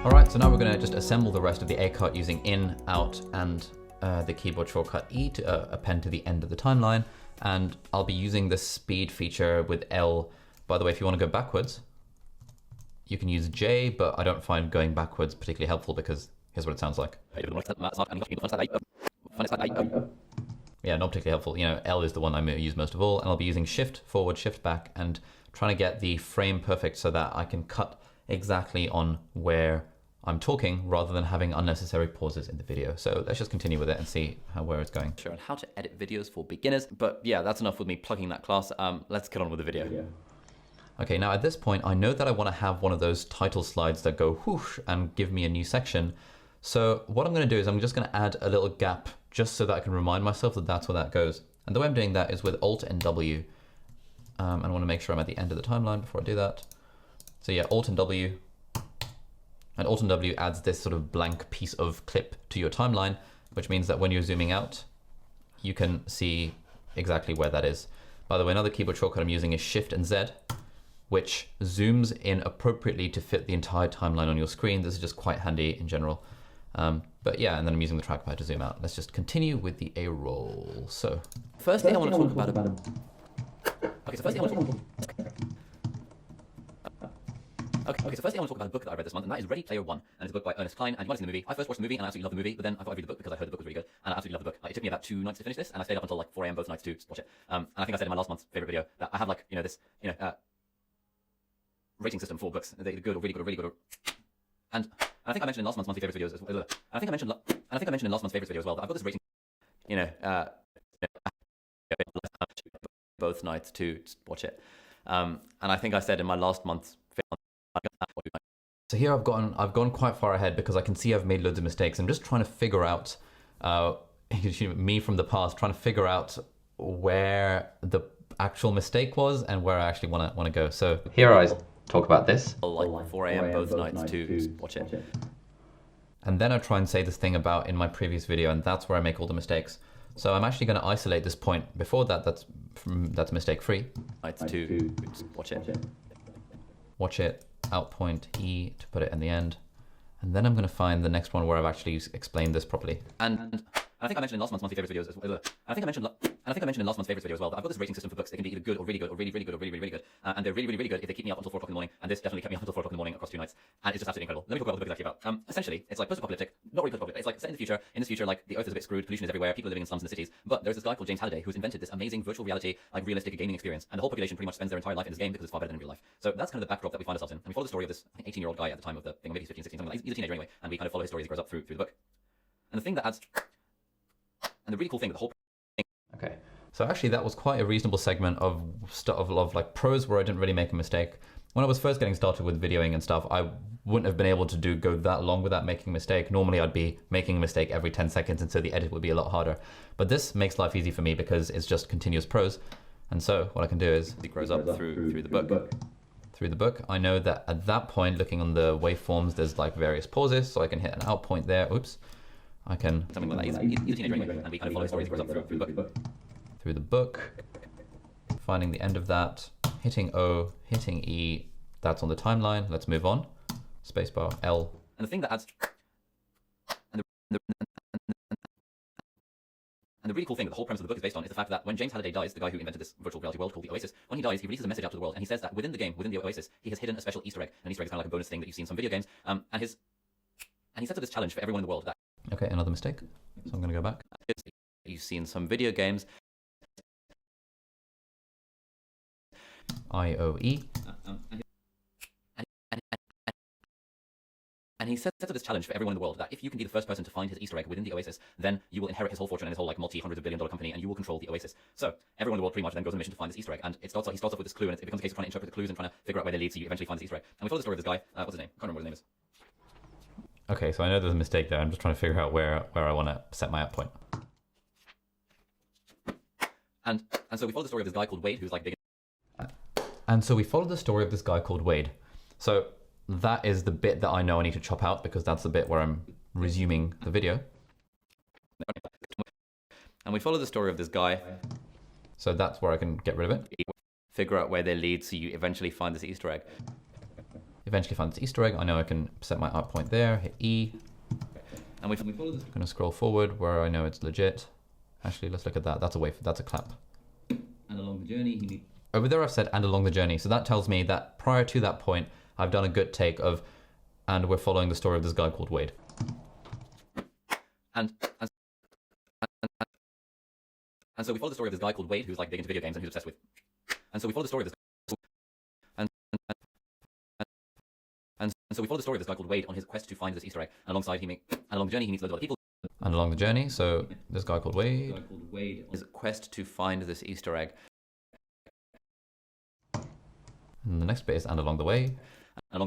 Alright, so now we're going to just assemble the rest of the A cut using in, out, and the keyboard shortcut E to append to the end of the timeline. And I'll be using the speed feature with L. By the way, if you want to go backwards, you can use J, but I don't find going backwards particularly helpful because here's what it sounds like. Yeah, not particularly helpful. You know, L is the one I use most of all, and I'll be using shift forward, shift back, and trying to get the frame perfect so that I can cut exactly on where I'm talking rather than having unnecessary pauses in the video. So let's just continue with it and see where it's going. Sure, on how to edit videos for beginners. But yeah, that's enough with me plugging that class. Let's get on with the video. Yeah. Okay, now at this point, I know that I want to have one of those title slides that go whoosh and give me a new section. So what I'm going to do is I'm just going to add a little gap just so that I can remind myself that that's where that goes. And the way I'm doing that is with Alt and W. And I want to make sure I'm at the end of the timeline before I do that. So yeah, Alt and W. And Alt and W adds this sort of blank piece of clip to your timeline, which means that when you're zooming out, you can see exactly where that is. By the way, another keyboard shortcut I'm using is Shift and Z, which zooms in appropriately to fit the entire timeline on your screen. This is just quite handy in general. But yeah, and then I'm using the trackpad to zoom out. Let's just continue with the A roll. So, firstly, I want to talk about Okay, so firstly I want to talk about a book that I read this month, and that is Ready Player One, and it's a book by Ernest Cline, and you might have seen the movie. I first watched the movie, and I absolutely loved the movie, but then I thought I'd read the book because I heard the book was really good, and I absolutely loved the book. It took me about 2 nights to finish this, and I stayed up until like 4 AM both nights to watch it. And I think I said in my last month's favorite video that I have like, this, rating system for books. They're good or really good or really good or... And I think I mentioned in last month's monthly favorites videos as well. I think I mentioned in last month's favorites video as well that I've got this rating, both nights to watch it. And I think I said in my last month's So here I've gone quite far ahead because I can see I've made loads of mistakes. I'm just trying to figure out me from the past, trying to figure out where the actual mistake was and where I actually want to go. So here I talk about this. Like 4 AM both nights to watch it. And then I try and say this thing about in my previous video, and that's where I make all the mistakes. So I'm actually going to isolate this point before that. That's mistake free. Nights to watch it. Watch it. Out point E to put it in the end, and then I'm going to find the next one where I've actually explained this properly. And I think I mentioned in last month's monthly favorites videos as well. I think I mentioned in last month's favorites video as well that I've got this rating system for books. They can be either good or really good or really, really good or really, really, really good. And they're really, really, really good if they keep me up until 4 o'clock in the morning. And this definitely kept me up until 4 o'clock in the morning across 2 nights. And it's just absolutely incredible. Let me talk about what the book is actually about. Essentially, it's like post-apocalyptic, not really post-apocalyptic. It's like set in the future. In this future, like the earth is a bit screwed, pollution is everywhere, people are living in slums in the cities. But there's this guy called James Halliday who's invented this amazing virtual reality, like realistic gaming experience. And the whole population pretty much spends their entire life in this game because it's far better than in real life. So that's kind of the backdrop that we find ourselves in. And we follow the story of this 18-year-old guy at the time of the thing, maybe he's 15, 16, something like that. He's a teenager anyway. And we kind of follow his story as he grows up through the book. And the thing that adds, and the really cool thing, the whole Okay, so actually that was quite a reasonable segment of like prose where I didn't really make a mistake. When I was first getting started with videoing and stuff, I wouldn't have been able to go that long without making a mistake. Normally I'd be making a mistake every 10 seconds, and so the edit would be a lot harder. But this makes life easy for me because it's just continuous prose. And so what I can do is it grows up through the book. Through the book, I know that at that point, looking on the waveforms, there's like various pauses, so I can hit an out point there. Oops. I can something like that. He's a teenager anyway, and we kind of follow his story as he grows up through the book. Through the book, finding the end of that, hitting O, hitting E. That's on the timeline. Let's move on. Spacebar L. And the thing that adds, and the really cool thing that the whole premise of the book is based on is the fact that when James Halliday dies, the guy who invented this virtual reality world called the Oasis, when he dies, he releases a message out to the world, and he says that within the game, within the Oasis, he has hidden a special Easter egg. And an Easter egg is kind of like a bonus thing that you see in some video games. And he sets up this challenge for everyone in the world that. Okay, another mistake. So I'm going to go back. You see in some video games. IOE. And he sets up this challenge for everyone in the world that if you can be the first person to find his Easter egg within the Oasis, then you will inherit his whole fortune and his whole like multi-hundreds of $billion company, and you will control the Oasis. So everyone in the world pretty much then goes on a mission to find this Easter egg, and he starts off with this clue, and it becomes a case of trying to interpret the clues and trying to figure out where they lead, so you eventually find this Easter egg. And we follow the story of this guy. What's his name? I can't remember what his name is. Okay, so I know there's a mistake there. I'm just trying to figure out where I want to set my out point. And so we follow the story of this guy called Wade, who's like big. And so we follow the story of this guy called Wade. So that is the bit that I know I need to chop out because that's the bit where I'm resuming the video. And we follow the story of this guy. So that's where I can get rid of it. Figure out where they lead so you eventually find this Easter egg. eventually find this Easter egg. I know I can set my art point there, hit E. And we follow this. I'm going to scroll forward where I know it's legit. Actually, let's look at that. That's a clap. And along the journey, over there I've said, and along the journey. So that tells me that prior to that point, I've done a good take of, and we're following the story of this guy called Wade. And so we follow the story of this guy called Wade, who's like big into video games and who's obsessed with. And so we follow the story of this. And so we follow the story of this guy called Wade on his quest to find this Easter egg. And alongside along the journey, he meets loads of other people. And along the journey, so this guy called Wade. On his quest to find this Easter egg. And the next bit is and along the way. And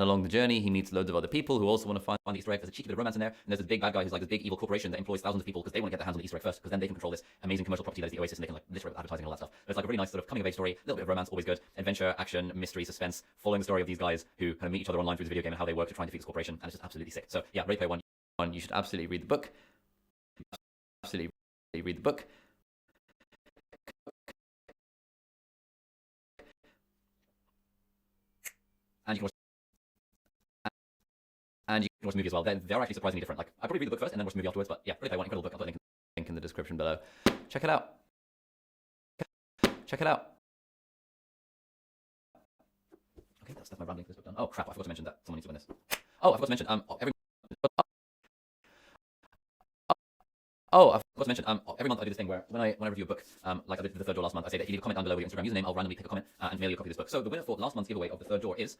along the journey, he meets loads of other people who also want to find the Easter egg. There's a cheeky bit of romance in there. And there's this big bad guy who's like this big evil corporation that employs thousands of people because they want to get their hands on the Easter egg first, because then they can control this amazing commercial property that is the Oasis, and they can like literally advertising and all that stuff. So it's like a really nice sort of coming of age story, a little bit of romance, always good. Adventure, action, mystery, suspense, following the story of these guys who kind of meet each other online through the video game and how they work to try and defeat this corporation. And it's just absolutely sick. So yeah, Ready Player One, you should absolutely read the book. Absolutely read the book. And you can watch the movie as well. They're actually surprisingly different. Like, I probably read the book first and then watch the movie afterwards, but yeah, Ready Player One, incredible book. I'll put a link in the description below. Check it out. Check it out. Okay, that's my rambling for this book done. Oh crap, I forgot to mention that someone needs to win this. Oh, I forgot to mention, every month I do this thing where when I review a book, like I did for The Third Door last month, I say that if you leave a comment down below with your Instagram username, I'll randomly pick a comment and mail you a copy of this book. So the winner for last month's giveaway of The Third Door is,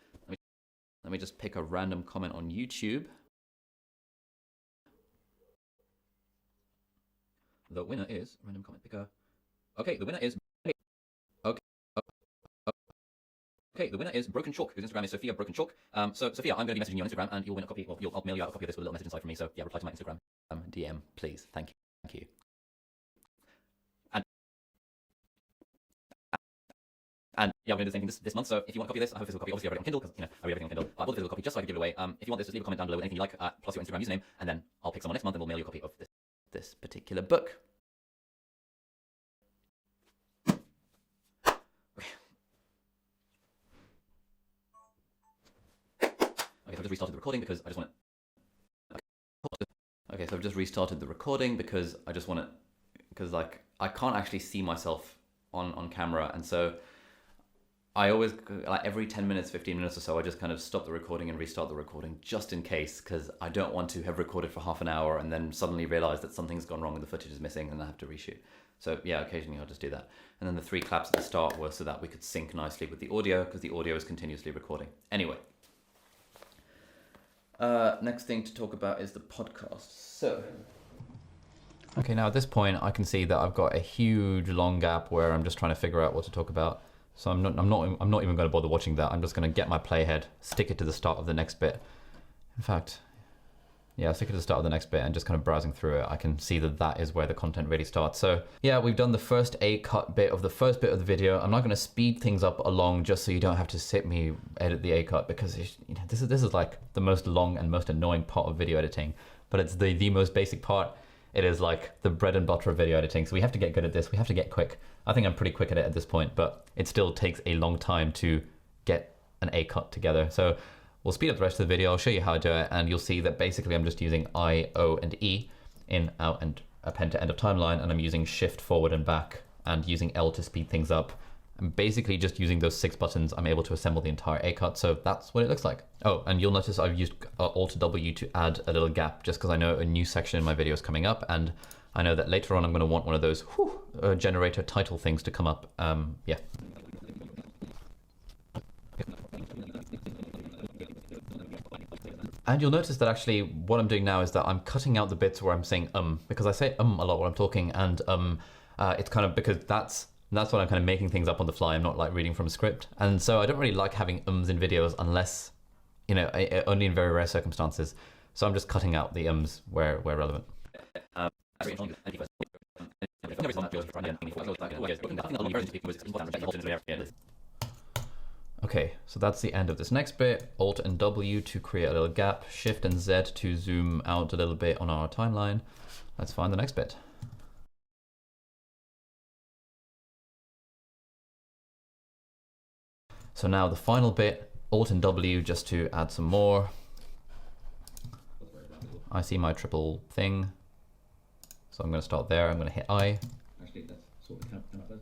let me just pick a random comment on YouTube. The winner is, random comment picker. Okay, the winner is, okay, the winner is Broken Chalk, whose Instagram is Sophia Broken Chalk. So Sophia, I'm going to be messaging you on Instagram and you'll win a copy, I'll mail you out a copy of this with a little message inside from me. So yeah, reply to my Instagram DM, please. Thank you. And yeah, we're going to do the same thing this month. So if you want a copy of this, I have a physical copy. Obviously, I read it on Kindle because I read everything on Kindle. I bought a physical copy just so I could give it away. If you want this, just leave a comment down below with anything you like, plus your Instagram username, and then I'll pick someone next month and we'll mail you a copy of this particular book. Okay, so I've just restarted the recording because I just want to. Okay, so I've just restarted the recording because I just want to, because like I can't actually see myself on camera, and so I always, like every 10 minutes, 15 minutes or so, I just kind of stop the recording and restart the recording just in case, because I don't want to have recorded for half an hour and then suddenly realize that something's gone wrong and the footage is missing and I have to reshoot. So yeah, occasionally I'll just do that. And then the 3 claps at the start were so that we could sync nicely with the audio, because the audio is continuously recording. Anyway. Next thing to talk about is the podcast. So, okay, now at this point I can see that I've got a huge long gap where I'm just trying to figure out what to talk about. So I'm not even going to bother watching that. I'm just going to get my playhead, stick it to the start of the next bit. In fact, yeah, stick it to the start of the next bit and just kind of browsing through it. I can see that that is where the content really starts. So yeah, we've done the first A-cut bit of the first bit of the video. I'm not going to speed things up along just so you don't have to sit me edit the A-cut, because this is like the most long and most annoying part of video editing, but it's the most basic part. It is like the bread and butter of video editing. So we have to get good at this. We have to get quick. I think I'm pretty quick at it at this point, but it still takes a long time to get an A-cut together. So we'll speed up the rest of the video. I'll show you how to do it, and you'll see that basically I'm just using I, O, and E, in, out, and append to end of timeline, and I'm using shift forward and back, and using L to speed things up. And basically just using those 6 buttons, I'm able to assemble the entire A-cut. So that's what it looks like. Oh, and you'll notice I've used Alt W to add a little gap, just because I know a new section in my video is coming up, and I know that later on I'm going to want one of those generator title things to come up. Yeah. And you'll notice that actually what I'm doing now is that I'm cutting out the bits where I'm saying because I say a lot while I'm talking, and it's kind of because that's what I'm kind of making things up on the fly. I'm not like reading from a script, and so I don't really like having ums in videos unless, you know, only in very rare circumstances. So I'm just cutting out the ums where relevant. Okay, so that's the end of this next bit. Alt and W to create a little gap, Shift and Z to zoom out a little bit on our timeline. Let's find the next bit. So now the final bit, Alt and W, just to add some more. I see my triple thing. So I'm going to start there. I'm going to hit I. Actually, that's sort of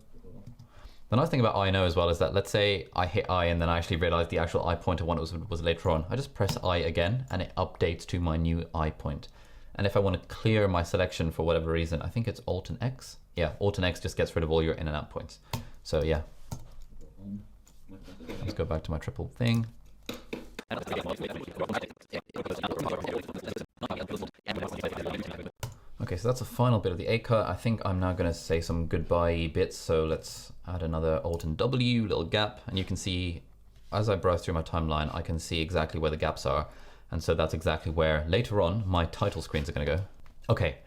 The nice thing about I know as well is that let's say I hit I and then I actually realize the actual I point I want was later on. I just press I again and it updates to my new I point. And if I want to clear my selection for whatever reason, I think it's Alt and X. Yeah, Alt and X just gets rid of all your in and out points. So yeah. Let's go back to my triple thing. Okay, so that's the final bit of the A cut. I think I'm now going to say some goodbye bits. So let's add another Alt and W, little gap. And you can see, as I browse through my timeline, I can see exactly where the gaps are. And so that's exactly where later on my title screens are going to go. Okay,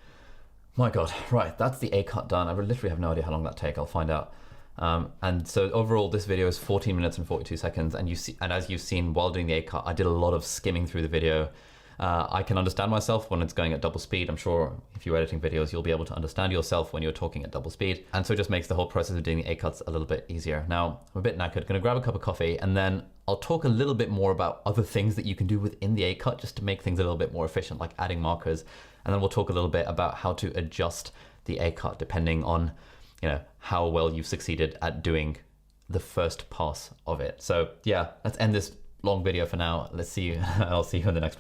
my God, right, that's the A cut done. I literally have no idea how long that takes. I'll find out. And so overall, this video is 14 minutes and 42 seconds. And as you've seen while doing the A cut, I did a lot of skimming through the video. I can understand myself when it's going at double speed. I'm sure if you're editing videos, you'll be able to understand yourself when you're talking at double speed. And so it just makes the whole process of doing the A cuts a little bit easier. Now, I'm a bit knackered, gonna grab a cup of coffee, and then I'll talk a little bit more about other things that you can do within the A cut just to make things a little bit more efficient, like adding markers. And then we'll talk a little bit about how to adjust the A cut depending on, you know, how well you've succeeded at doing the first pass of it. So yeah, let's end this long video for now. Let's see you. I'll see you in the next one.